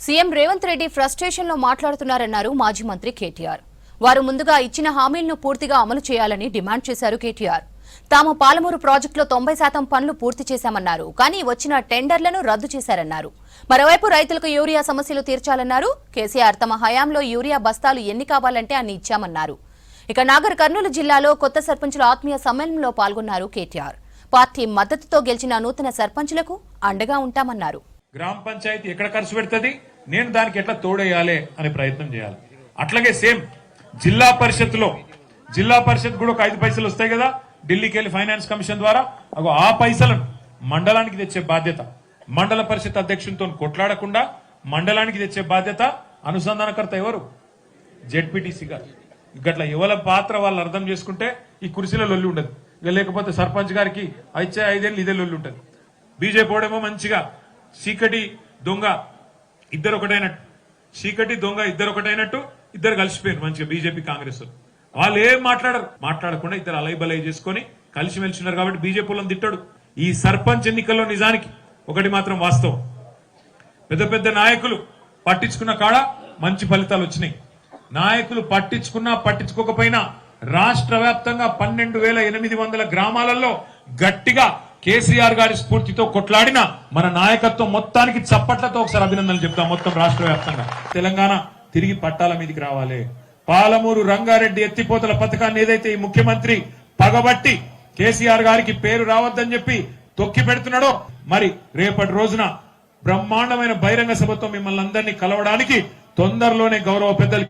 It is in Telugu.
సీఎం రేవంత్ రెడ్డి ఫ్రస్ట్రేషన్ లో మాట్లాడుతున్నారన్నారు మాజీ మంత్రి కేటీఆర్. వారు ముందుగా ఇచ్చిన హామీలను పూర్తిగా అమలు చేయాలని డిమాండ్ చేశారు కేటీఆర్. తాము పాలమూరు ప్రాజెక్టులో 90% పనులు పూర్తి చేశామన్నారు. కానీ వచ్చిన టెండర్లను రద్దు చేశారన్నారు. మరోవైపు రైతులకు యూరియా సమస్యలు తీర్చాలన్నారు. కేసీఆర్ తమ హయాంలో యూరియా బస్తాలు ఎన్ని కావాలంటే అన్ని ఇచ్చామన్నారు. ఇక నాగర్ కర్నూలు జిల్లాలో కొత్త సర్పంచుల ఆత్మీయ సమ్మేళనంలో పాల్గొన్నారు కేటీఆర్. పార్టీ మద్దతుతో గెలిచిన నూతన సర్పంచులకు అండగా ఉంటామన్నారు. గ్రామ పంచాయతీ ఎక్కడ ఖర్చు పెడుతుంది, నేను దానికి ఎట్లా తోడేయాలి అనే ప్రయత్నం చేయాలి. అట్లాగే సేమ్ జిల్లా పరిషత్ కూడా ఒక 5 పైసలు వస్తాయి కదా ఢిల్లీకి వెళ్ళి ఫైనాన్స్ కమిషన్ ద్వారా, ఆ పైసలను మండలానికి తెచ్చే బాధ్యత మండల పరిషత్ అధ్యక్షునితో కొట్లాడకుండా మండలానికి తెచ్చే బాధ్యత అనుసంధానకర్త ఎవరు? జెడ్పీటీసీ గారు. గట్ల ఎవరి పాత్ర వాళ్ళు అర్థం చేసుకుంటే ఈ కుర్చీల లొల్లి ఉండదు. ఇక లేకపోతే సర్పంచ్ గారికి అయితే 5 ఏళ్ళు ఇదే లొల్లి ఉంటుంది. బీజేపీ ఓడేమో మంచిగా చీకటి దొంగ ఇద్దరు ఒకటైనట్టు ఇద్దరు కలిసిపోయారు మంచిగా బీజేపీ కాంగ్రెస్. వాళ్ళు ఏం మాట్లాడకుండా ఇద్దరు అలైబలై చేసుకుని కలిసిమెలిసి ఉన్నారు కాబట్టి బీజేపీలను తిట్టాడు. ఈ సర్పంచ్ ఎన్నికల్లో నిజానికి ఒకటి మాత్రం వాస్తవం, పెద్ద పెద్ద నాయకులు పట్టించుకున్న కాడ మంచి ఫలితాలు వచ్చినాయి. నాయకులు పట్టించుకోకపోయినా రాష్ట్ర వ్యాప్తంగా 12,800 గ్రామాలలో గట్టిగా కేసీఆర్ గారి స్ఫూర్తితో కొట్లాడిన మన నాయకత్వం మొత్తానికి చప్పట్లతో ఒకసారి అభినందనలు చెప్తాం. మొత్తం రాష్ట్ర వ్యాప్తంగా తెలంగాణ తిరిగి పట్టాల మీదకి రావాలి. పాలమూరు రంగారెడ్డి ఎత్తిపోతల పథకాన్ని ఏదైతే ఈ ముఖ్యమంత్రి పగబట్టి కేసీఆర్ గారికి పేరు రావద్దని చెప్పి తొక్కి పెడుతున్నాడో, మరి రేపటి రోజున బ్రహ్మాండమైన బహిరంగ సభతో మిమ్మల్ని అందరినీ కలవడానికి తొందరలోనే గౌరవ పెద్దలు